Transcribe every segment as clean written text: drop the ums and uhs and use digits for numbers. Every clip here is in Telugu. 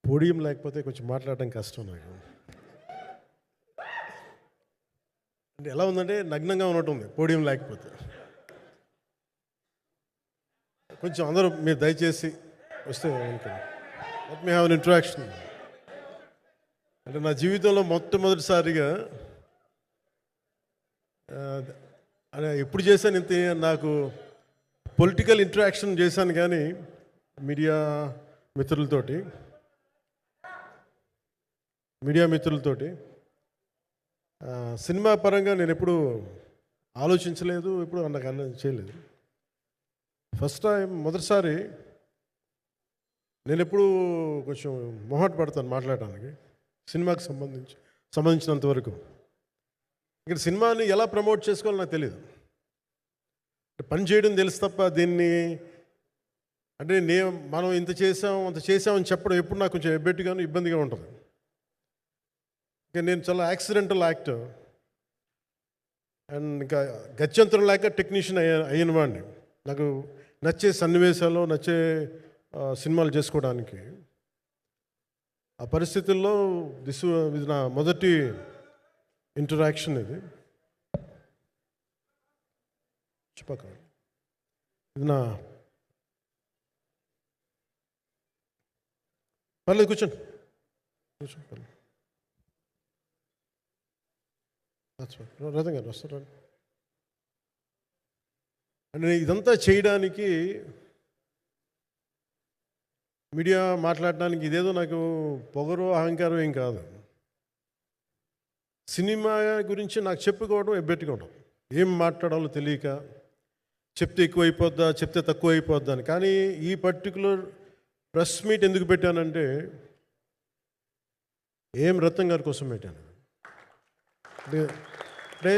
పోడియం లేకపోతే కొంచెం మాట్లాడడం కష్టం నాకు. అంటే ఎలా ఉందంటే నగ్నంగా ఉన్నట్టు ఉంది పోడియం లేకపోతే. కొంచెం అందరూ మీరు దయచేసి వస్తే let me have an interaction. అంటే నా జీవితంలో మొట్టమొదటిసారిగా అదే ఎప్పుడు చేశాను ఇంత, నాకు పొలిటికల్ ఇంటరాక్షన్ చేశాను కానీ మీడియా మిత్రులతోటి సినిమా పరంగా నేను ఎప్పుడు ఆలోచించలేదు, ఎప్పుడు నాకు చేయలేదు. ఫస్ట్ టైం మొదటిసారి నేను ఎప్పుడు కొంచెం మొహాట పడతాను మాట్లాడడానికి సినిమాకి సంబంధించినంత వరకు. ఇక్కడ సినిమాని ఎలా ప్రమోట్ చేసుకోవాలో నాకు తెలియదు. పని చేయడం తెలుసు తప్ప దీన్ని అంటే మనం ఇంత చేసామని చెప్పడం ఎప్పుడు నాకు కొంచెం ఎబ్బెట్టుగాను ఇబ్బందిగా ఉంటుంది. ఇంకా నేను చాలా యాక్సిడెంటల్ యాక్టర్ అండ్ ఇంకా గత్యంతరం లేక టెక్నీషియన్ అయిన వాడిని. నాకు నచ్చే సన్నివేశాలు, నచ్చే సినిమాలు చేసుకోవడానికి. ఆ పరిస్థితుల్లో ఇది నా మొదటి ఇంటరాక్షన్. ఇది నా పర్లేదు కూర్చోండి. రథం గారు వస్తారు. అంటే ఇదంతా చేయడానికి, మీడియా మాట్లాడడానికి ఇదేదో నాకు పొగరు అహంకారం ఏం కాదు. సినిమా గురించి నాకు చెప్పుకోవడం ఎబ్బెట్టుకోవడం, ఏం మాట్లాడాలో తెలియక, చెప్తే ఎక్కువైపోద్దా చెప్తే తక్కువ అయిపోద్దా అని. కానీ ఈ పర్టికులర్ ప్రెస్ మీట్ ఎందుకు పెట్టానంటే రత్నం గారి కోసం పెట్టాను. అంటే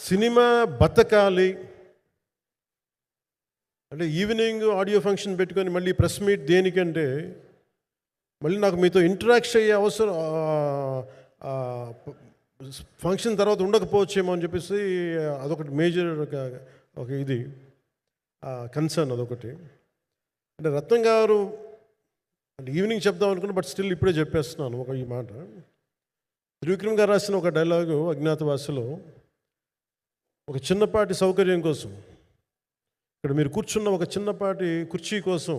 సినిమా బతకాలి అంటే ఈవినింగ్ ఆడియో ఫంక్షన్ పెట్టుకొని మళ్ళీ ప్రెస్ మీట్ దేనికంటే మళ్ళీ నాకు మీతో ఇంటరాక్ట్ అయ్యే అవసరం ఫంక్షన్ తర్వాత ఉండకపోవచ్చేమో అని చెప్పేసి అదొకటి మేజర్ ఒక ఇది కన్సర్న్. అదొకటి. అంటే రత్నం గారు అంటే ఈవినింగ్ చెప్దాం అనుకున్నా, బట్ స్టిల్ ఇప్పుడే చెప్పేస్తున్నాను ఈ మాట. త్రివిక్రమ్ గారు రాసిన ఒక డైలాగు అజ్ఞాతవాసిలో, ఒక చిన్నపాటి సౌకర్యం కోసం, ఇక్కడ మీరు కూర్చున్న ఒక చిన్నపాటి కుర్చీ కోసం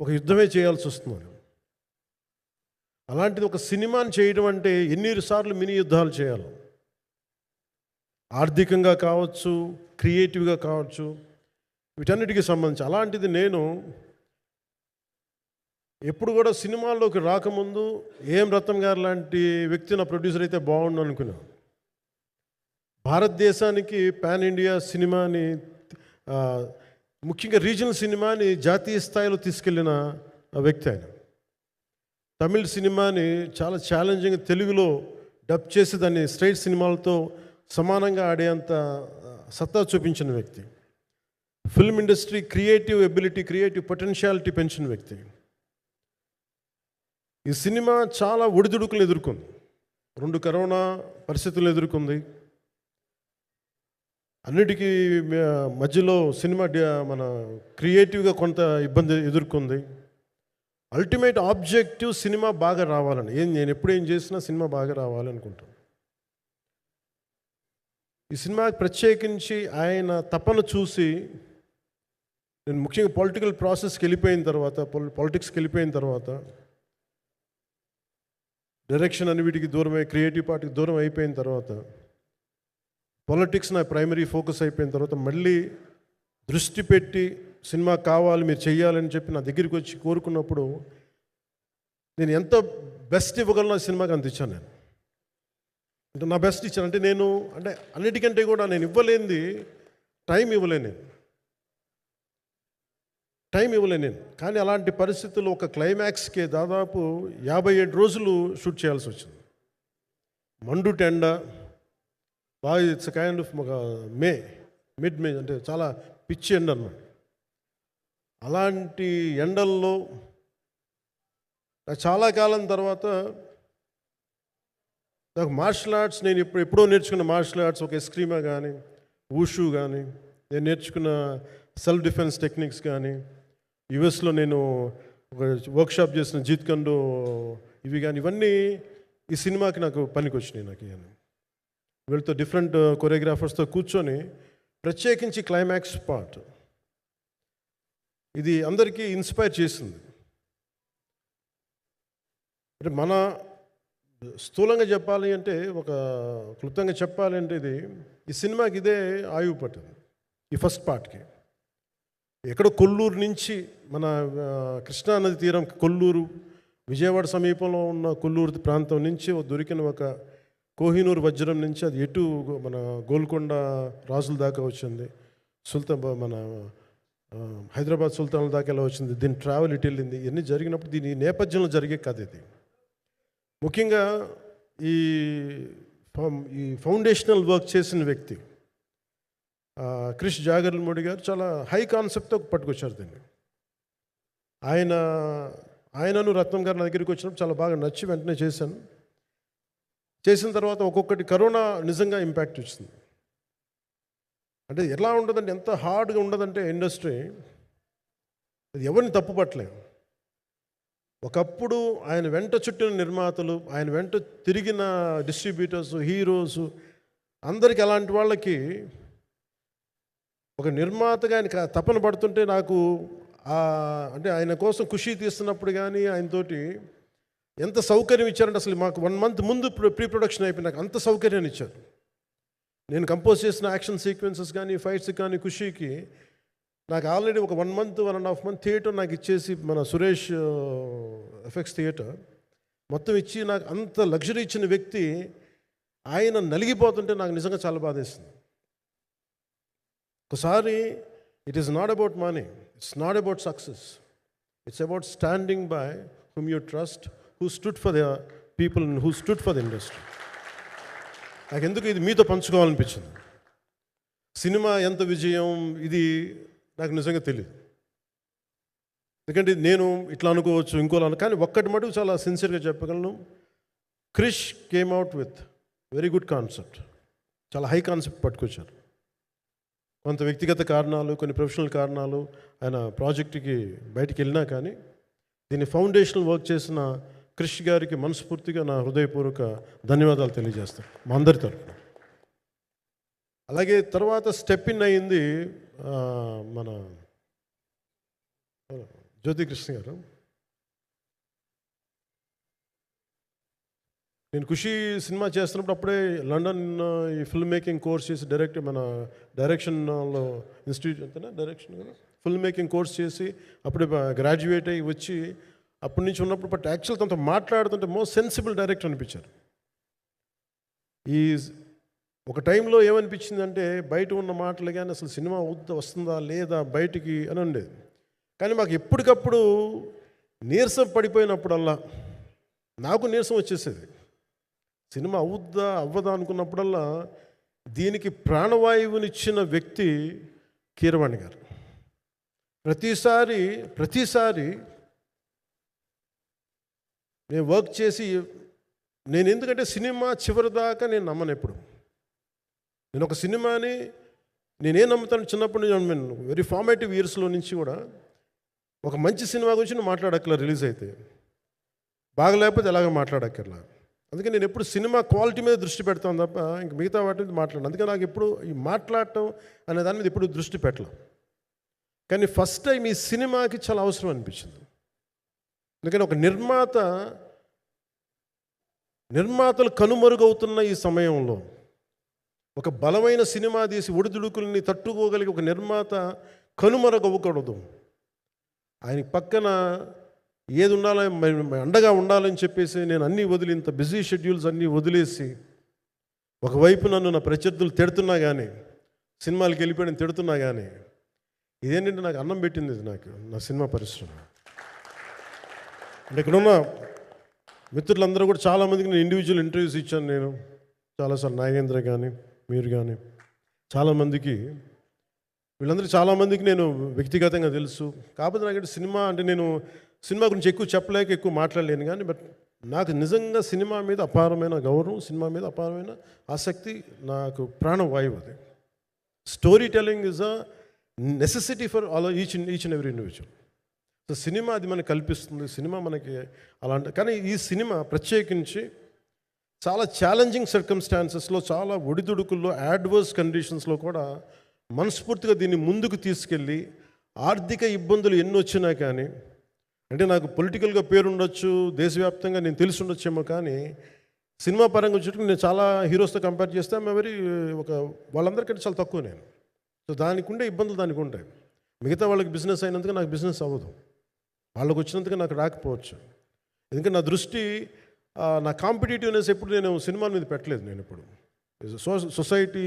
ఒక యుద్ధమే చేయాల్సి వస్తుంది. అలాంటిది ఒక సినిమాని చేయడం అంటే ఎన్నిసార్లు మినీ యుద్ధాలు చేయాలి. ఆర్థికంగా కావచ్చు, క్రియేటివ్గా కావచ్చు, వీటన్నిటికీ సంబంధించి. అలాంటిది నేను ఎప్పుడు కూడా సినిమాల్లోకి రాకముందు రత్నం గారు లాంటి వ్యక్తి నా ప్రొడ్యూసర్ అయితే బాగుండు అనుకున్నాను. భారతదేశానికి పాన్ ఇండియా సినిమాని, ముఖ్యంగా రీజనల్ సినిమాని జాతీయ స్థాయిలో తీసుకెళ్ళిన వ్యక్తి ఆయన. తమిళ సినిమాని చాలా ఛాలెంజింగ్ తెలుగులో డబ్ చేసి దాన్ని స్ట్రైట్ సినిమాలతో సమానంగా ఆడేంత సత్తా చూపించిన వ్యక్తి. Film industry creative ability, creative potentiality పెంచిన వ్యక్తి. ఈ సినిమా చాలా ఒడిదుడుకులు ఎదుర్కొంది. 2 కరోనా పరిస్థితులు ఎదుర్కొంది. అన్నిటికీ మధ్యలో సినిమా మన క్రియేటివ్గా కొంత ఇబ్బంది ఎదుర్కొంది. అల్టిమేట్ ఆబ్జెక్టివ్ సినిమా బాగా రావాలని, నేను ఎప్పుడు ఏం చేసినా సినిమా బాగా రావాలనుకుంటాను. ఈ సినిమాకి ప్రత్యేకించి ఆయన తపన చూసి నేను ముఖ్యంగా పొలిటికల్ ప్రాసెస్కి వెళ్ళిపోయిన తర్వాత, పాలిటిక్స్కి వెళ్ళిపోయిన తర్వాత, డైరెక్షన్ అని వీటికి దూరమై క్రియేటివ్ పార్టీకి దూరం అయిపోయిన తర్వాత, పాలిటిక్స్ నా ప్రైమరీ ఫోకస్ అయిపోయిన తర్వాత, మళ్ళీ దృష్టి పెట్టి సినిమా కావాలి మీరు చెయ్యాలని చెప్పి నా దగ్గరికి వచ్చి కోరుకున్నప్పుడు నేను ఎంత బెస్ట్ ఇవ్వగలను ఆ సినిమాకి అంత ఇచ్చాను. నేను అంటే నా బెస్ట్ ఇచ్చాను. అంటే నేను అంటే అన్నిటికంటే కూడా నేను ఇవ్వలేనిది టైం ఇవ్వలేను నేను. కానీ అలాంటి పరిస్థితుల్లో ఒక క్లైమాక్స్కి దాదాపు 57 రోజులు షూట్ చేయాల్సి వచ్చింది. మండు టెండ బాగా, ఇట్స్ కైండ్ ఆఫ్ ఒక మిడ్ మే అంటే చాలా పిచ్చి ఎండ అన్నమాట. అలాంటి ఎండల్లో చాలా కాలం తర్వాత నాకు మార్షల్ ఆర్ట్స్, నేను ఎప్పుడో నేర్చుకున్న మార్షల్ ఆర్ట్స్, ఒక ఎస్క్రీమా కానీ, ఊషు కానీ, నేను నేర్చుకున్న సెల్ఫ్ డిఫెన్స్ టెక్నిక్స్ కానీ, యుఎస్లో నేను ఒక వర్క్షాప్ చేసిన జీత్ కండు ఇవి కానీ ఇవన్నీ ఈ సినిమాకి నాకు పనికి వచ్చినాయి. నాకు ఇవన్నీ వీళ్ళతో డిఫరెంట్ కొరియోగ్రాఫర్స్తో కూర్చొని ప్రత్యేకించి క్లైమాక్స్ పార్ట్ ఇది అందరికీ ఇన్స్పైర్ చేసింది. అంటే మన స్థూలంగా చెప్పాలి అంటే, ఒక క్లుప్తంగా చెప్పాలి అంటే, ఈ సినిమాకి ఇదే ఆయువు పట్టింది. ఈ ఫస్ట్ పార్ట్కి ఎక్కడో కొల్లూరు నుంచి మన కృష్ణానది తీరం కొల్లూరు, విజయవాడ సమీపంలో ఉన్న కొల్లూరు ప్రాంతం నుంచి దొరికిన ఒక కోహినూరు వజ్రం నుంచి అది ఎటు మన గోల్కొండ రాజుల దాకా వచ్చింది, మన హైదరాబాద్ సుల్తాన్ల దాకా ఎలా వచ్చింది, దీని ట్రావెల్ ఇటు వెళ్ళింది. ఇవన్నీ జరిగినప్పుడు దీని నేపథ్యంలో జరిగే కథ ఇది. ముఖ్యంగా ఈ ఫౌండేషనల్ వర్క్ చేసిన వ్యక్తి క్రిష్ జాగర్లమూడి గారు చాలా హై కాన్సెప్ట్తో పట్టుకొచ్చారు దీన్ని. ఆయనను రత్నం గారు నా దగ్గరికి వచ్చినప్పుడు చాలా బాగా నచ్చి వెంటనే చేశాను. చేసిన తర్వాత ఒక్కొక్కటి కరోనా నిజంగా ఇంపాక్ట్ ఇస్తుంది. అంటే ఎలా ఉండదంటే, ఎంత హార్డ్గా ఉండదంటే ఇండస్ట్రీ, అది ఎవరిని తప్పు పట్టలేము. ఒకప్పుడు ఆయన వెంట చుట్టిన నిర్మాతలు, ఆయన వెంట తిరిగిన డిస్ట్రిబ్యూటర్స్, హీరోస్ అందరికి అలాంటి వాళ్ళకి ఒక నిర్మాతగా ఆయన తపన పడుతుంటే నాకు అంటే ఆయన కోసం ఖుషి తీస్తున్నప్పుడు కానీ ఆయనతోటి ఎంత సౌకర్యం ఇచ్చారంటే, అసలు మాకు 1 month ముందు ప్రీ ప్రొడక్షన్ అయిపోయి నాకు అంత సౌకర్యాన్ని ఇచ్చారు. నేను కంపోజ్ చేసిన యాక్షన్ సీక్వెన్సెస్ కానీ ఫైట్స్ కానీ ఖుషీకి నాకు ఆల్రెడీ ఒక 1 month 1.5 month థియేటర్ నాకు ఇచ్చేసి, మన సురేష్ ఎఫెక్ట్స్ థియేటర్ మొత్తం ఇచ్చి నాకు అంత లగ్జరీ ఇచ్చిన వ్యక్తి ఆయన నలిగిపోతుంటే నాకు నిజంగా చాలా బాధేస్తుంది. ఒకసారి it is not about money, it's not about success, it's about standing by whom you trust, who stood for the people and who stood for the industry. నాకు ఎందుకు ఇది మీతో పంచుకోవాలనిపించింది. సినిమా ఎంత విజయం ఇది నాకు నిజంగా తెలియదు, ఎందుకంటే నేను ఇట్లా అనుకోవచ్చు ఇంకోలా, కానీ ఒక్కటి మటుకు చాలా సిన్సియర్గా చెప్పగలను. Krish came out with very good concept, చాలా హై కాన్సెప్ట్ పట్టుకొచ్చారు. కొంత వ్యక్తిగత కారణాలు, కొన్ని ప్రొఫెషనల్ కారణాలు ఆయన ప్రాజెక్టుకి బయటికి వెళ్ళినా కానీ దీన్ని ఫౌండేషనల్ వర్క్ చేసిన క్రిష్ గారికి మనస్ఫూర్తిగా నా హృదయపూర్వక ధన్యవాదాలు తెలియజేస్తాను మా అందరి తరఫున. అలాగే తర్వాత స్టెప్ ఇన్ అయ్యింది మన జ్యోతికృష్ణ గారు. నేను ఖుషి సినిమా చేస్తున్నప్పుడు అప్పుడే లండన్ ఈ ఫిల్మ్ మేకింగ్ కోర్స్ చేసి మన డైరెక్షన్లో ఇన్స్టిట్యూట్ అంతేనా డైరెక్షన్ కదా, ఫిల్మ్ మేకింగ్ కోర్స్ చేసి అప్పుడే గ్రాడ్యుయేట్ అయ్యి వచ్చి అప్పటి నుంచి ఉన్నప్పుడు బట్ యాక్చువల్ తనతో మాట్లాడుతుంటే మోస్ట్ సెన్సిబుల్ డైరెక్టర్ అనిపించారు. ఈ ఒక టైంలో ఏమనిపించిందంటే, బయట ఉన్న మాటలు కానీ అసలు సినిమా వస్తుందా లేదా బయటికి అని ఉండేది. కానీ మాకు ఎప్పటికప్పుడు నీరసం పడిపోయినప్పుడల్లా నాకు నీరసం వచ్చేసేది. సినిమా అవుద్దా అవ్వదా అనుకున్నప్పుడల్లా దీనికి ప్రాణవాయువునిచ్చిన వ్యక్తి కీరవాణి గారు. ప్రతిసారి నేను వర్క్ చేసి నేను ఎందుకంటే సినిమా చివరి దాకా నేను నమ్మను. ఎప్పుడు నేను ఒక సినిమాని నేనేం నమ్ముతాను, చిన్నప్పటి నుంచి వెరీ ఫార్మేటివ్ ఇయర్స్లో నుంచి కూడా ఒక మంచి సినిమా గురించి నువ్వు మాట్లాడక్కర్లా, రిలీజ్ అయితే బాగలేకపోతే ఎలాగ మాట్లాడక్కర్లా. అందుకే నేను ఎప్పుడు సినిమా క్వాలిటీ మీద దృష్టి పెడతాను తప్ప ఇంక మిగతా వాటి మీద మాట్లాడను. అందుకే నాకు ఎప్పుడు ఈ మాట్లాడటం అనే దాని మీద ఎప్పుడు దృష్టి పెట్టలేం. కానీ ఫస్ట్ టైం ఈ సినిమాకి చాలా అవసరం అనిపించింది. ఎందుకంటే ఒక నిర్మాతలు కనుమరుగవుతున్న ఈ సమయంలో ఒక బలమైన సినిమా తీసి ఒడిదుడుకుల్ని తట్టుకోగలిగి ఒక నిర్మాత కనుమరుగవ్వకూడదు. ఆయన పక్కన ఏది ఉండాలని అండగా ఉండాలని చెప్పేసి నేను అన్నీ వదిలి, ఇంత బిజీ షెడ్యూల్స్ అన్నీ వదిలేసి, ఒకవైపు నన్ను నా ప్రత్యర్థులు తిడుతున్నా కానీ, సినిమాలకు వెళ్ళిపోయిన తిడుతున్నా కానీ, ఇదేంటంటే నాకు అన్నం పెట్టింది ఇది నాకు నా సినిమా పరిశ్రమ. అంటే ఇక్కడున్న మిత్రులందరూ కూడా చాలామందికి నేను ఇండివిజువల్ ఇంటర్వ్యూస్ ఇచ్చాను. నేను చాలాసార్లు నాగేంద్ర కానీ మీరు కానీ చాలామందికి, వీళ్ళందరూ చాలామందికి నేను వ్యక్తిగతంగా తెలుసు. కాకపోతే నాకంటే సినిమా అంటే నేను సినిమా గురించి ఎక్కువ చెప్పలేక ఎక్కువ మాట్లాడలేను. కానీ బట్ నాకు నిజంగా సినిమా మీద అపారమైన గౌరవం, సినిమా మీద అపారమైన ఆసక్తి, నాకు ప్రాణవాయువు అది. Story telling is a necessity for each and every individual. So cinema అది మనకి కల్పిస్తుంది, సినిమా మనకి అలాంటి. కానీ ఈ సినిమా ప్రత్యేకించి చాలా ఛాలెంజింగ్ సర్కమ్స్టాన్సెస్లో, చాలా ఒడిదుడుకుల్లో, యాడ్వర్స్ కండిషన్స్లో కూడా మనస్ఫూర్తిగా దీన్ని ముందుకు తీసుకెళ్ళి, ఆర్థిక ఇబ్బందులు ఎన్ని వచ్చినా కానీ, అంటే నాకు పొలిటికల్గా పేరుండొచ్చు, దేశవ్యాప్తంగా నేను తెలిసి ఉండొచ్చేమో, కానీ సినిమా పరంగా వచ్చేటప్పుడు నేను చాలా హీరోస్తో కంపేర్ చేస్తే వెరీ వాళ్ళందరికంటే చాలా తక్కువ నేను. సో దానికి ఉండే ఇబ్బందులు దానికి ఉంటాయి. మిగతా వాళ్ళకి బిజినెస్ అయినందుకు నాకు బిజినెస్ అవ్వదు, వాళ్ళకి వచ్చినందుకు నాకు రాకపోవచ్చు. ఎందుకంటే నా దృష్టి, నా కాంపిటేటివ్నెస్ ఎప్పుడు నేను సినిమాల మీద పెట్టలేదు. నేను ఇప్పుడు సొసైటీ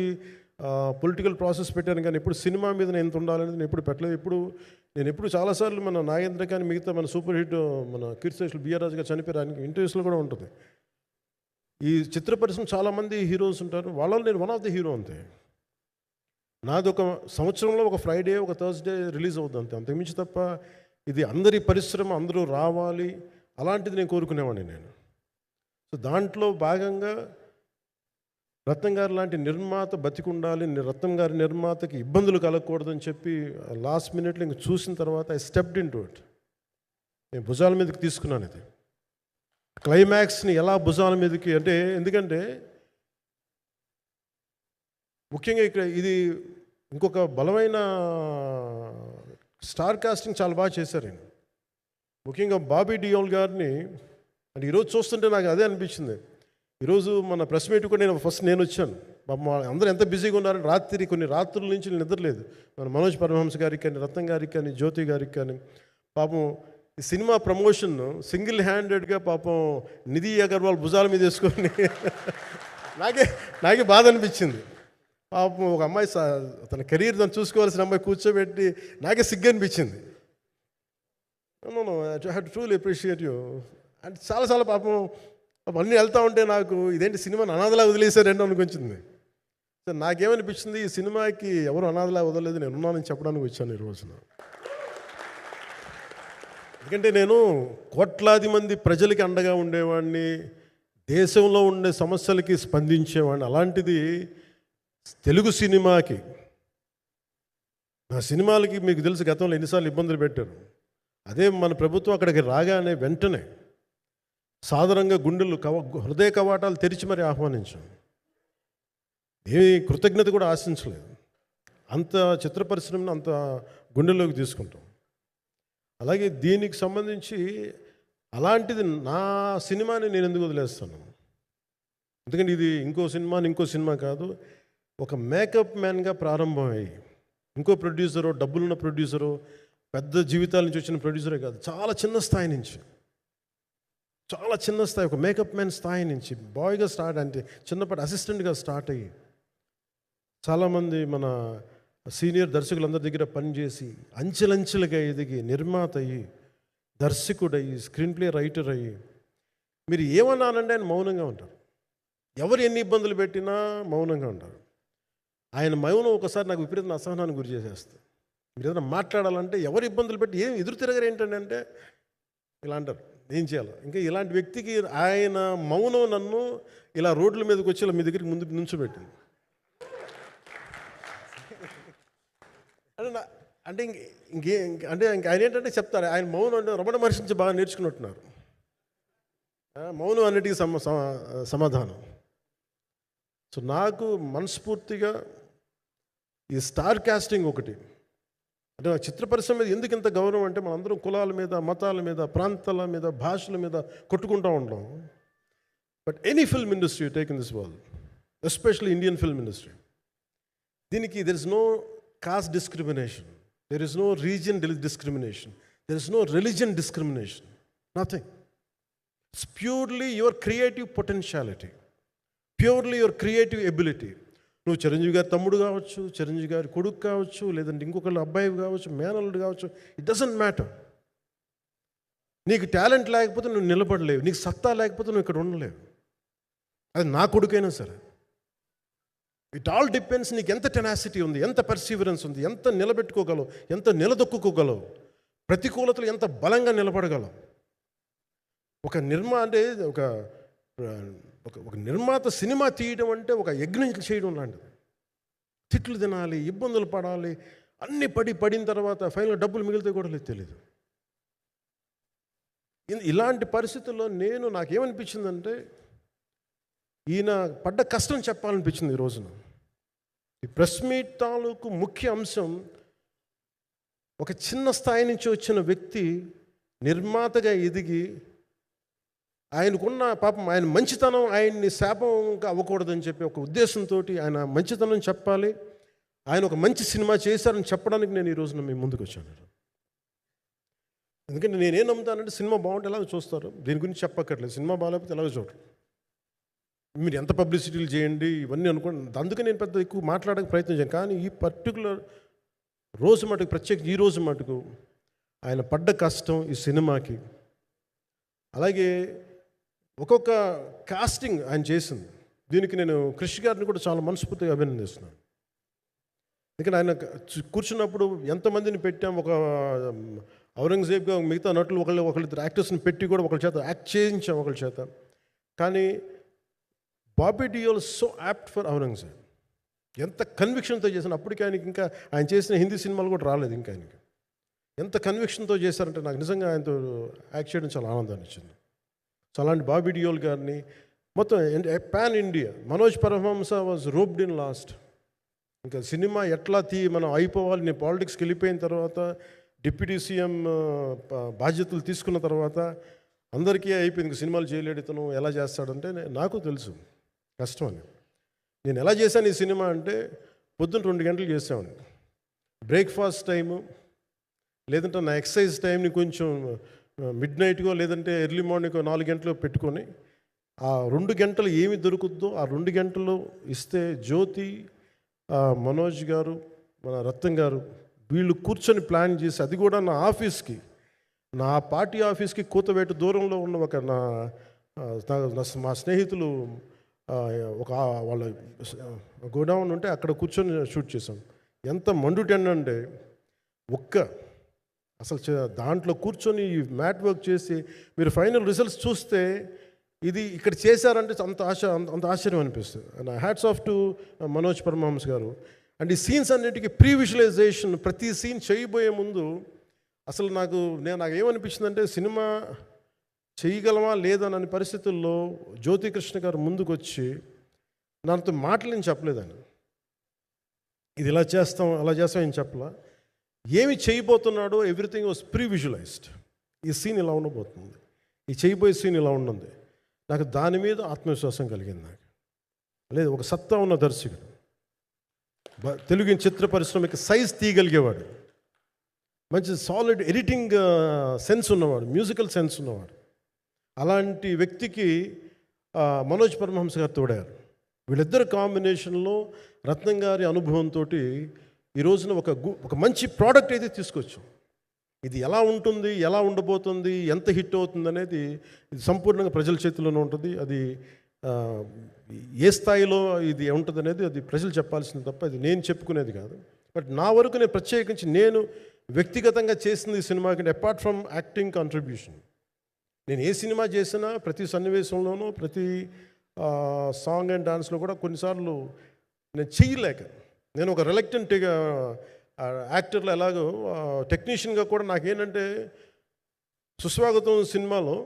పొలిటికల్ ప్రాసెస్ పెట్టాను, కానీ ఎప్పుడు సినిమా మీద నేను ఎంత ఉండాలనేది నేను ఎప్పుడు పెట్టలేదు. నేను ఎప్పుడు చాలాసార్లు మన నాగేంద్ర కానీ మిగతా మన సూపర్ హిట్ మన కీర్తిశేషులు బిఆర్ రాజు గారు చనిపోయారు ఇంటర్వ్యూస్లో కూడా ఉంటుంది. ఈ చిత్ర పరిశ్రమ చాలామంది హీరోస్ ఉంటారు, వాళ్ళలో నేను వన్ ఆఫ్ ది హీరో అంతే. నాది ఒక సంవత్సరంలో ఒక ఫ్రైడే, ఒక థర్స్డే రిలీజ్ అవుతుంది అంతే, అంతకుమించి తప్ప ఇది అందరి పరిశ్రమ, అందరూ రావాలి అలాంటిది నేను కోరుకునేవాడిని నేను. సో దాంట్లో భాగంగా రత్నం గారు లాంటి నిర్మాత బతికుండాలి, రత్నం గారి నిర్మాతకి ఇబ్బందులు కలగకూడదని చెప్పి లాస్ట్ మినిట్లో ఇంక చూసిన తర్వాత I stepped in to it. నేను భుజాల మీదకి తీసుకున్నాను ఇది. క్లైమాక్స్ని ఎలా భుజాల మీదకి అంటే, ఎందుకంటే ముఖ్యంగా ఇక్కడ ఇది ఇంకొక బలమైన స్టార్ కాస్టింగ్ చాలా బాగా చేశారు ఆయన. ముఖ్యంగా బాబీ డియోల్ గారిని అంటే ఈరోజు చూస్తుంటే నాకు అదే అనిపించింది. ఈరోజు మన ప్రెస్ మీట్ కూడా నేను వచ్చాను. అందరూ ఎంత బిజీగా ఉన్నారని కొన్ని రాత్రుల నుంచి నిద్రలేదు. మన మనోజ్ పరమహంస గారికి కానీ, రత్నం గారికి కానీ, జ్యోతి గారికి కానీ. పాపం ఈ సినిమా ప్రమోషన్ సింగిల్ హ్యాండెడ్గా పాపం నిధి అగర్వాల్ భుజాల మీద వేసుకొని నాకే బాధ అనిపించింది. పాపం ఒక అమ్మాయి తన కెరీర్ తను చూసుకోవాల్సిన అమ్మాయి కూర్చోబెట్టి నాకే సిగ్గు అనిపించింది. I have to truly appreciate you. అంటే చాలా పాపం అన్నీ వెళ్తూ ఉంటే నాకు ఇదేంటి సినిమాని అనాథలా వదిలేశారండి అనిపించింది. సో నాకేమనిపించింది, ఈ సినిమాకి ఎవరు అనాథలా వదలలేదు, నేను ఉన్నానని చెప్పడానికి వచ్చాను ఈ రోజున. ఎందుకంటే నేను కోట్లాది మంది ప్రజలకి అండగా ఉండేవాడిని, దేశంలో ఉండే సమస్యలకి స్పందించేవాడిని. అలాంటిది తెలుగు సినిమాకి, నా సినిమాలకి మీకు తెలుసు గతంలో ఎన్నిసార్లు ఇబ్బందులు పెట్టారు. అదే మన ప్రభుత్వం అక్కడికి రాగానే వెంటనే సాధారణంగా హృదయ కవాటాలు తెరిచి మరి ఆహ్వానించాం. ఏమి కృతజ్ఞత కూడా ఆశించలేదు. అంత చిత్ర పరిశ్రమను అంత గుండెల్లోకి తీసుకుంటాం. అలాగే దీనికి సంబంధించి అలాంటిది నా సినిమాని నేను ఎందుకు వదిలేస్తాను? ఎందుకంటే ఇది ఇంకో సినిమా కాదు. ఒక మేకప్ మ్యాన్గా ప్రారంభమయ్యి ఇంకో ప్రొడ్యూసరు, డబ్బులున్న ప్రొడ్యూసరు, పెద్ద జీవితాల నుంచి వచ్చిన ప్రొడ్యూసరే కాదు, చాలా చిన్న స్థాయి నుంచి, ఒక మేకప్ మ్యాన్ స్థాయి నుంచి బాయ్గా స్టార్ట్, అంటే చిన్నపాటి అసిస్టెంట్గా స్టార్ట్ అయ్యి చాలామంది మన సీనియర్ దర్శకులందరి దగ్గర పనిచేసి అంచెలంచెలుగా ఎదిగి నిర్మాత అయ్యి, దర్శకుడయ్యి, స్క్రీన్ ప్లే రైటర్ అయ్యి, మీరు ఏమన్నానంటే ఆయన మౌనంగా ఉంటారు. ఎవరు ఎన్ని ఇబ్బందులు పెట్టినా మౌనంగా ఉంటారు. ఆయన మౌనం ఒకసారి నాకు విపరీత అసహనానికి గురి చేసేస్తుంది. మీరు ఏదైనా మాట్లాడాలంటే ఎవరు ఇబ్బందులు పెట్టి ఏం ఎదురు తిరగరు ఏంటంటే ఇలా అంటారు, ఏం చేయాలి. ఇంకా ఇలాంటి వ్యక్తికి ఆయన మౌనం నన్ను ఇలా రోడ్ల మీదకి వచ్చి ఇలా మీ దగ్గరికి ముందు నుంచోబెట్టింది. అంటే ఆయన ఏంటంటే చెప్తారు, ఆయన మౌనం అంటే రమణ మహర్షి నుంచి బాగా నేర్చుకున్నట్టున్నారు. మౌనం అన్నిటికీ సమాధానం. సో నాకు మనస్ఫూర్తిగా ఈ స్టార్ కాస్టింగ్ ఒకటి, అంటే నా చిత్ర పరిశ్రమ మీద ఎందుకు ఇంత గౌరవం అంటే, మనందరం కులాల మీద, మతాల మీద, ప్రాంతాల మీద, భాషల మీద కొట్టుకుంటూ ఉంటాం. But any film industry take in this world, especially Indian film industry, దీనికి there is no caste discrimination, there is no region discrimination, there is no religion discrimination, nothing. It's purely your creative potentiality, purely your creative ability. నువ్వు చిరంజీవి గారి తమ్ముడు కావచ్చు, చిరంజీవి గారి కొడుకు కావచ్చు, లేదంటే ఇంకొకళ్ళు అబ్బాయి కావచ్చు, మేనల్లుడు కావచ్చు, ఇట్ డజంట్ మ్యాటర్. నీకు టాలెంట్ లేకపోతే నువ్వు నిలబడలేవు, నీకు సత్తా లేకపోతే నువ్వు ఇక్కడ ఉండలేవు. అది నా కొడుకైనా సరే. ఇట్ ఆల్ డిపెండ్స్ నీకు ఎంత టెనాసిటీ ఉంది, ఎంత పర్సీవరెన్స్ ఉంది, ఎంత నిలబెట్టుకోగలవు, ఎంత నిలదొక్కుకోగలవు, ప్రతికూలతలు ఎంత బలంగా నిలబడగలవు. ఒక నిర్మాత సినిమా తీయడం అంటే ఒక యజ్ఞం చేయడం లాంటిది. తిట్లు తినాలి, ఇబ్బందులు పడాలి, అన్నీ పడిన తర్వాత ఫైనల్ డబ్బులు మిగిలితే కూడా లేదు తెలియదు. ఇలాంటి పరిస్థితుల్లో నాకేమనిపించిందంటే, ఈయన పడ్డ కష్టం చెప్పాలనిపించింది ఈ రోజున. ఈ ప్రెస్ మీట్ తాలూకు ముఖ్య అంశం, ఒక చిన్న స్థాయి నుంచి వచ్చిన వ్యక్తి నిర్మాతగా ఎదిగి, ఆయనకున్న పాపం ఆయన మంచితనం ఆయన్ని శాపంగా అవ్వకూడదని చెప్పి ఒక ఉద్దేశంతో ఆయన మంచితనం చెప్పాలి, ఆయన ఒక మంచి సినిమా చేశారని చెప్పడానికి నేను ఈ రోజున మీ ముందుకు వచ్చాను. ఎందుకంటే నేనేం నమ్ముతానంటే, సినిమా బాగుంటే ఎలాగో చూస్తారు, దీని గురించి చెప్పక్కర్లేదు. సినిమా బాగాలేకపోతే ఎలాగో చూడరు. మీరు ఎంత పబ్లిసిటీలు చేయండి ఇవన్నీ అనుకోండి, అందుకే నేను పెద్ద ఎక్కువ మాట్లాడడానికి ప్రయత్నం చేయను. కానీ ఈ పర్టికులర్ రోజు మటుకు, ప్రత్యేక ఈ రోజు మటుకు ఆయన పడ్డ కష్టం ఈ సినిమాకి, అలాగే ఒక్కొక్క కాస్టింగ్ ఆయన చేసింది, దీనికి నేను కృషి గారిని కూడా చాలా మనస్ఫూర్తిగా అభినందిస్తున్నాను. ఎందుకంటే ఆయన కూర్చున్నప్పుడు ఎంతమందిని పెట్టాం, ఒక ఔరంగజేబ్గా మిగతా నటులు ఒకళ్ళిద్దరు యాక్టర్స్ని పెట్టి కూడా ఒకళ్ళ చేత యాక్ట్ చేయించాం ఒకళ్ళ చేత. కానీ Bobby Deol so apt for Aurangzeb, ఎంత కన్విక్షన్తో చేశాను. అప్పటికి ఆయనకి ఇంకా ఆయన చేసిన హిందీ సినిమాలు కూడా రాలేదు ఇంకా ఆయనకి. ఎంత కన్విక్షన్తో చేశారంటే నాకు నిజంగా ఆయనతో యాక్ట్ చేయడం చాలా ఆనందాన్ని ఇచ్చింది. సో అలాంటి బాబీ డియోల్ గారిని మొత్తం pan India, Manoj Paramahamsa was roped in last. ఇంకా సినిమా ఎట్లా మనం అయిపోవాలి, నేను పాలిటిక్స్కి వెళ్ళిపోయిన తర్వాత, డిప్యూటీ సీఎం బాధ్యతలు తీసుకున్న తర్వాత అందరికీ అయిపోయింది, ఇంకా సినిమాలు చేయలేడు ఇతను, ఎలా చేస్తాడంటే నాకు తెలుసు కష్టం అని. నేను ఎలా చేశాను ఈ సినిమా అంటే, పొద్దున్న 2 గంటలు చేసామని, బ్రేక్ఫాస్ట్ టైము, లేదంటే నా ఎక్సర్సైజ్ టైంని కొంచెం మిడ్ నైట్గో లేదంటే ఎర్లీ మార్నింగ్ 4 గంటలు పెట్టుకొని, ఆ 2 గంటలు ఏమి దొరుకుద్దో ఆ 2 గంటలు ఇస్తే జ్యోతి, మనోజ్ గారు, మన రత్నం గారు, వీళ్ళు కూర్చొని ప్లాన్ చేసి, అది కూడా నా ఆఫీస్కి, నా పార్టీ ఆఫీస్కి కూతవేటు దూరంలో ఉన్న ఒక మా స్నేహితులు ఒక వాళ్ళ గోడౌన్ ఉంటే అక్కడ కూర్చొని షూట్ చేసాం. ఎంత మండుటెండ అంటే, అసలు దాంట్లో కూర్చొని మ్యాట్ వర్క్ చేసి మీరు ఫైనల్ రిజల్ట్స్ చూస్తే ఇది ఇక్కడ చేశారంటే అంత ఆశ్చర్యం అనిపిస్తుంది. And hats off to Manoj Paramahamsa garu. And ఈ సీన్స్ అన్నిటికీ ప్రీ విజువలైజేషన్, ప్రతి సీన్ చేయబోయే ముందు అసలు నాకు ఏమనిపించిందంటే, సినిమా చేయగలమా లేదనని పరిస్థితుల్లో జ్యోతికృష్ణ గారు ముందుకు వచ్చి నాతో మాటలు నేను చెప్పలేదని, ఇది ఇలా చేస్తాం అలా చేస్తాం ఏం చెప్పలా, ఏమి చేయబోతున్నాడో ఎవ్రీథింగ్ వాజ్ ప్రీ విజువలైజ్డ్. ఈ సీన్ ఇలా ఉండబోతుంది, ఈ చేయబోయే సీన్ ఇలా ఉన్నది. నాకు దాని మీద ఆత్మవిశ్వాసం కలిగింది. నాకు లేదు, ఒక సత్తా ఉన్న దర్శకుడు, తెలుగు చిత్ర పరిశ్రమకి సైజ్ తీయగలిగేవాడు, మంచి సాలిడ్ ఎడిటింగ్ సెన్స్ ఉన్నవాడు, మ్యూజికల్ సెన్స్ ఉన్నవాడు. అలాంటి వ్యక్తికి మనోజ్ పరమహంస గారు తోడారు. వీళ్ళిద్దరు కాంబినేషన్లో రత్నం గారి అనుభవంతో ఈ రోజున ఒక మంచి ప్రోడక్ట్ అయితే తీసుకొచ్చాం. ఇది ఎలా ఉంటుంది, ఎలా ఉండబోతుంది, ఎంత హిట్ అవుతుంది అనేది ఇది సంపూర్ణంగా ప్రజల చేతిలోనే ఉంటుంది. అది ఏ స్థాయిలో ఇది ఉంటుంది అనేది అది ప్రజలు చెప్పాల్సింది తప్ప అది నేను చెప్పుకునేది కాదు. బట్ నా వరకు నేను ప్రత్యేకించి నేను వ్యక్తిగతంగా చేసింది ఈ సినిమాకి, అపార్ట్ ఫ్రమ్ యాక్టింగ్ కాంట్రిబ్యూషన్, నేను ఏ సినిమా చేసినా ప్రతి సన్నివేశంలోనూ, ప్రతి సాంగ్ అండ్ డాన్స్లో కూడా కొన్నిసార్లు నేను చేయలేక, నేను ఒక రిలక్టెంట్గా యాక్టర్లో ఎలాగో టెక్నీషియన్గా కూడా నాకేంటంటే, సుస్వాగతం సినిమాలో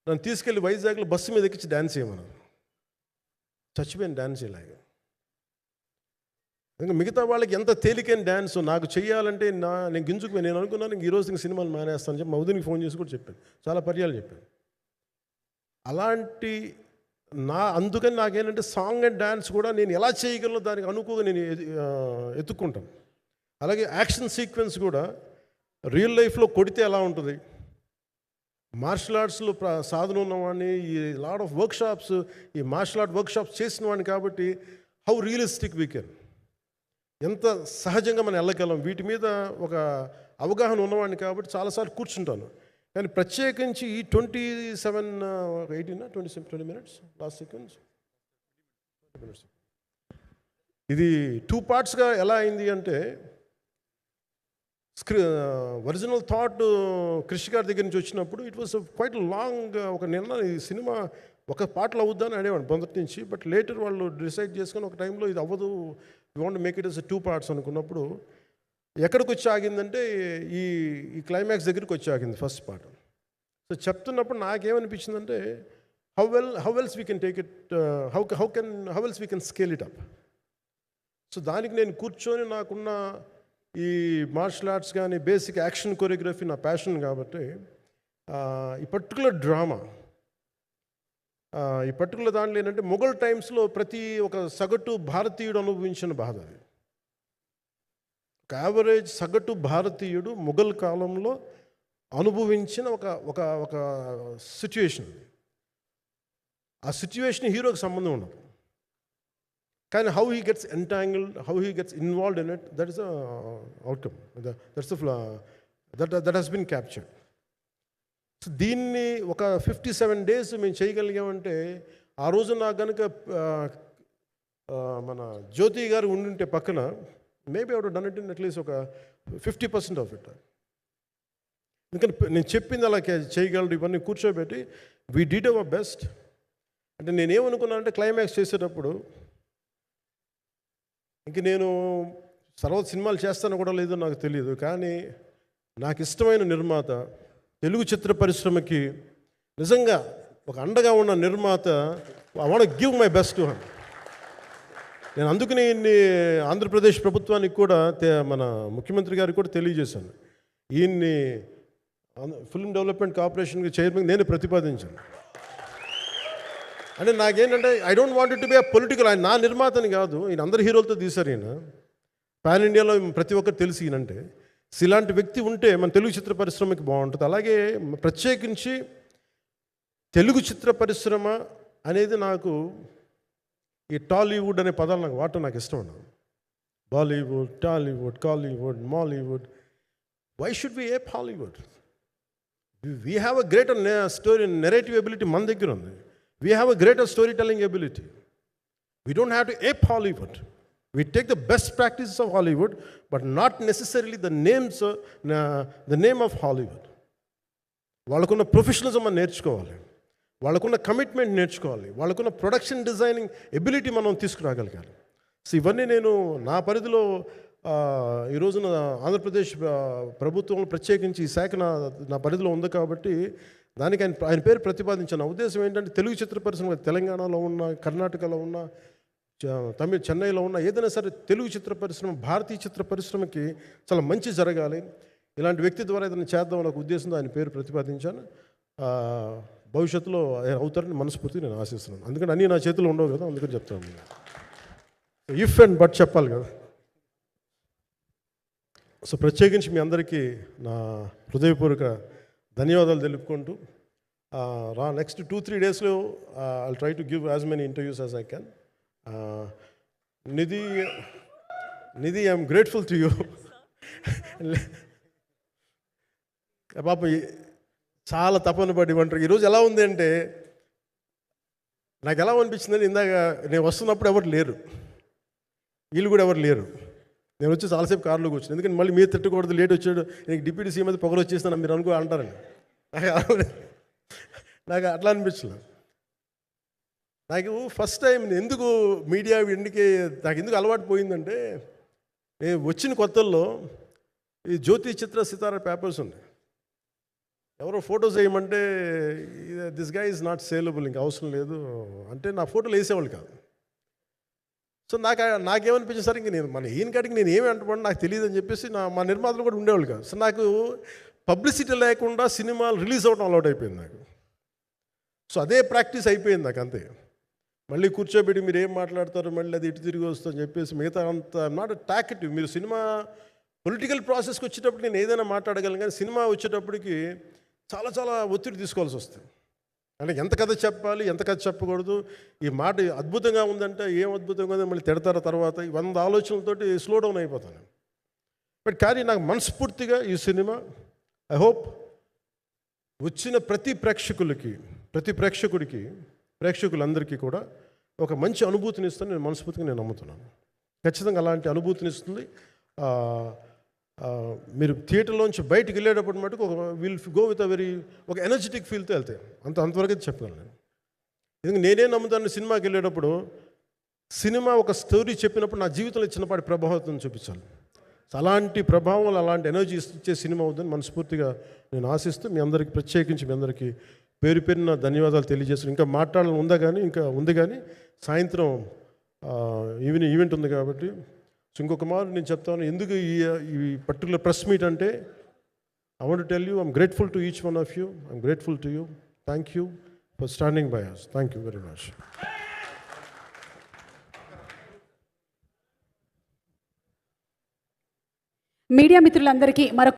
నన్ను తీసుకెళ్ళి వైజాగ్లో బస్సు మీద ఎక్కించి డ్యాన్స్ చేయమన్నారు. చచ్చిపోయిన డ్యాన్స్ ఇలాగా. ఇంకా మిగతా వాళ్ళకి ఎంత తేలికైన డ్యాన్స్ నాకు చేయాలంటే నేను గింజుకుపోయి, నేను అనుకున్నాను ఈరోజు ఇంక సినిమాలు మానేస్తాను చెప్పి మౌదినికి ఫోన్ చేసి కూడా చెప్పాను, చాలా పర్యాలు చెప్పాను. అలాంటి అందుకని నాకేంటంటే సాంగ్ అండ్ డ్యాన్స్ కూడా నేను ఎలా చేయగలను దానికి అనుకోగా నేను ఎత్తుక్కుంటాను. అలాగే యాక్షన్ సీక్వెన్స్ కూడా రియల్ లైఫ్లో కొడితే ఎలా ఉంటుంది, మార్షల్ ఆర్ట్స్లో సాధన ఉన్నవాడిని, ఈ లాట్ ఆఫ్ వర్క్షాప్స్, ఈ మార్షల్ ఆర్ట్ వర్క్షాప్స్ చేసిన వాడిని కాబట్టి హౌ రియలిస్టిక్ వీ కెన్, ఎంత సహజంగా మనం వెళ్ళగలం, వీటి మీద ఒక అవగాహన ఉన్నవాడిని కాబట్టి చాలాసార్లు కూర్చుంటాను. కానీ ప్రత్యేకించి ఈ 20 minutes లాస్ట్ సీక్వెన్స్, ఇది 2 partsగా ఎలా అయింది అంటే, ఒరిజినల్ థాట్ కృషి గారి దగ్గర నుంచి వచ్చినప్పుడు ఇట్ వాస్ క్వైట్ లాంగ్. ఈ సినిమా ఒక పార్ట్లో అవుద్దని అనేవాడు మొదటి నుంచి. బట్ లేటర్ వాళ్ళు డిసైడ్ చేసుకొని ఒక టైంలో ఇది అవ్వదు, you want make it as 2 parts అనుకున్నప్పుడు ఎక్కడికి వచ్చి ఆగిందంటే ఈ ఈ క్లైమాక్స్ దగ్గరికి వచ్చి ఆగింది ఫస్ట్ పార్ట్. సో చెప్తున్నప్పుడు నాకేమనిపించిందంటే how else we can take it, how else we can scale it up. So దానికి నేను కూర్చొని నాకున్న ఈ మార్షల్ ఆర్ట్స్ కానీ బేసిక్ యాక్షన్ కొరియోగ్రఫీ నా ప్యాషన్ కాబట్టి ఈ పర్టికులర్ డ్రామా, ఈ పర్టికులర్ దాంట్లో ఏంటంటే మొఘల్ టైమ్స్లో ప్రతి ఒక సగటు భారతీయుడు అనుభవించిన బాధ అది. ఒక యావరేజ్ సగటు భారతీయుడు మొఘల్ కాలంలో అనుభవించిన ఒక ఒక ఒక సిచ్యువేషన్. ఆ సిచ్యువేషన్ హీరోకి సంబంధం ఉండదు, కానీ how he gets entangled, how he gets involved in it, that is the outcome, that he's been captured. So దీన్ని ఒక 57 days మేము చేయగలిగామంటే, ఆ రోజు నాకు కనుక మన జ్యోతి గారు ఉండుంటే పక్కన, maybe I would done it in at least ఒక 50% ఆఫ్ ఇట్. ఎందుకంటే నేను చెప్పింది అలా చేయగలరు ఇవన్నీ కూర్చోబెట్టి వీ డిడ్ అవర్ బెస్ట్. అంటే నేనేమనుకున్నానంటే క్లైమాక్స్ చేసేటప్పుడు ఇంక నేను తర్వాత సినిమాలు చేస్తానో కూడా లేదో నాకు తెలియదు, కానీ నాకు ఇష్టమైన నిర్మాత, తెలుగు చిత్ర పరిశ్రమకి నిజంగా ఒక అండగా ఉన్న నిర్మాత, I want give my best to him. నేను అందుకని ఆంధ్రప్రదేశ్ ప్రభుత్వానికి కూడా మన ముఖ్యమంత్రి గారికి కూడా తెలియజేశాను, ఈయన్ని ఫిల్మ్ డెవలప్మెంట్ కార్పొరేషన్కి చైర్మన్ నేను ప్రతిపాదించాను. అంటే నాకేంటంటే I don't want to be a political, ఆయన నా నిర్మాతని కాదు, ఈయన అందరు హీరోలతో తీశారు, ఈయన పాన్ ఇండియాలో ప్రతి ఒక్కరు తెలిసి ఈయనంటే. ఇలాంటి వ్యక్తి ఉంటే మన తెలుగు చిత్ర పరిశ్రమకి బాగుంటుంది. అలాగే ప్రత్యేకించి తెలుగు చిత్ర పరిశ్రమ అనేది నాకు ఈ టాలీవుడ్ అనే పదాలు నాకు వాడటం నాకు ఇష్టం ఉండదు. Bollywood, Tollywood, Kollywood, Mollywood, why should we ape Hollywood? We have a greater story narrative ability మన దగ్గర ఉంది. We have a greater story telling ability. We don't have to ape Hollywood. We take the best practices of Hollywood, but not necessarily the name of Hollywood. వాళ్ళకున్న ప్రొఫెషనలిజం మనం నేర్చుకోవాలి, వాళ్ళకున్న కమిట్మెంట్ నేర్చుకోవాలి, వాళ్ళకున్న ప్రొడక్షన్ డిజైనింగ్ ఎబిలిటీ మనం తీసుకురాగలగాలి. సో ఇవన్నీ నేను నా పరిధిలో ఈ రోజున ఆంధ్రప్రదేశ్ ప్రభుత్వంలో ప్రత్యేకించి ఈ శాఖ నా పరిధిలో ఉంది కాబట్టి దానికి ఆయన పేరు ప్రతిపాదించాను. నా ఉద్దేశం ఏంటంటే తెలుగు చిత్ర పరిశ్రమ తెలంగాణలో ఉన్న, కర్ణాటకలో ఉన్న, చెన్నైలో ఉన్న ఏదైనా సరే తెలుగు చిత్ర పరిశ్రమ, భారతీయ చిత్ర పరిశ్రమకి చాలా మంచి జరగాలి, ఇలాంటి వ్యక్తి ద్వారా ఏదైనా చేద్దామని ఒక ఉద్దేశంతో ఆయన పేరు ప్రతిపాదించాను. భవిష్యత్తులో ఆయన అవుతారని మనస్ఫూర్తిగా నేను ఆశిస్తున్నాను. అందుకని అన్నీ నా చేతిలో ఉండవు కదా, అందుకని చెప్తాను. ఇఫ్ అండ్ బట్ చెప్పాలి కదా. సో ప్రత్యేకించి మీ అందరికీ నా హృదయపూర్వక ధన్యవాదాలు తెలుపుకుంటూ నెక్స్ట్ 2-3 daysలో I'll try to give as many interviews as I can. Nidhi, I'm grateful to you. పాప చాలా తపన పడి ఉంటారు. ఈరోజు ఎలా ఉంది అంటే నాకు ఎలా అనిపించిందని, ఇందాక నేను వస్తున్నప్పుడు ఎవరు లేరు, వీళ్ళు కూడా ఎవరు లేరు. నేను వచ్చి చాలాసేపు కారులో కూర్చున్నాను, ఎందుకంటే మళ్ళీ మీరు తిట్టకూడదు, లేట్ వచ్చాడు, నీకు డిప్యూటీ సీఎం అయితే పొగలు వచ్చేస్తాను మీరు అనుకో అంటారండి. నాకు అట్లా అనిపించలేదు. నాకు ఫస్ట్ టైం ఎందుకు మీడియా నాకు ఎందుకు అలవాటు పోయిందంటే, నేను వచ్చిన కొత్తల్లో ఈ జ్యోతి చిత్ర సితారా పేపర్స్ ఉన్నాయి, ఎవరో ఫోటోస్ వేయమంటే this guy is not saleable, ఇంకా అవసరం లేదు అంటే నా ఫోటోలు వేసేవాళ్ళు కాదు. సో నాకేమనిపించింది సార్, ఇంక నేను మన ఈయన కాడికి నేను ఏమి అంటున్నాను నాకు తెలియదు అని చెప్పేసి మా నిర్మాతలు కూడా ఉండేవాళ్ళు కాదు. సో నాకు పబ్లిసిటీ లేకుండా సినిమాలు రిలీజ్ అవ్వడం అలవాటు అయిపోయింది నాకు. సో అదే ప్రాక్టీస్ అయిపోయింది నాకు, అంతే. మళ్ళీ కూర్చోబెట్టి మీరు ఏం మాట్లాడతారు, మళ్ళీ అది ఇటు తిరిగి వస్తుందని చెప్పేసి మిగతా అంత నాట్ టాకెటివ్. మీరు సినిమా పొలిటికల్ ప్రాసెస్కి వచ్చేటప్పుడు నేను ఏదైనా మాట్లాడగలను, కానీ సినిమా వచ్చేటప్పటికి చాలా చాలా ఒత్తిడి తీసుకోవాల్సి వస్తుంది. అంటే ఎంత కథ చెప్పాలి, ఎంత కథ చెప్పకూడదు, ఈ మాట అద్భుతంగా ఉందంటే ఏం అద్భుతంగా ఉందని మళ్ళీ తిడతారు, తర్వాత 100 ఆలోచనలతోటి స్లో డౌన్ అయిపోతాను. బట్ కానీ నాకు మనస్ఫూర్తిగా ఈ సినిమా ఐ హోప్ వచ్చిన ప్రతి ప్రేక్షకులందరికీ కూడా ఒక మంచి అనుభూతిని ఇస్తుంది. నేను మనస్ఫూర్తిగా నమ్ముతున్నాను, ఖచ్చితంగా అలాంటి అనుభూతిని ఇస్తుంది. మీరు థియేటర్లోంచి బయటికి వెళ్ళేటప్పుడు మటుకు విల్ గో విత్ ఒక ఎనర్జెటిక్ ఫీల్తో వెళ్తే అంతవరకు అయితే చెప్పగలను నేను. ఎందుకంటే నేనే నమ్ముతాను, సినిమాకి వెళ్ళేటప్పుడు సినిమా ఒక స్టోరీ చెప్పినప్పుడు నా జీవితంలో చిన్నపాటి ప్రభావితం చూపించాలి. అలాంటి ప్రభావం, అలాంటి ఎనర్జీ ఇచ్చే సినిమా అవుతుందని మనస్ఫూర్తిగా నేను ఆశిస్తూ మీ అందరికీ ప్రత్యేకించి మీ అందరికీ పేరు పేరున ధన్యవాదాలు తెలియజేస్తున్నాను. ఇంకా మాట్లాడాలని ఉంది కానీ సాయంత్రం ఈవెంట్ ఉంది కాబట్టి. సో ఇంకొక మాట నేను చెప్తాను, ఎందుకు ఈ పర్టికులర్ ప్రెస్ మీట్ అంటే, I want to tell you, I'm grateful to each one of you. I'm grateful to you. Thank you for standing by us. Thank you very much. Media మిత్రులందరికీ మరొక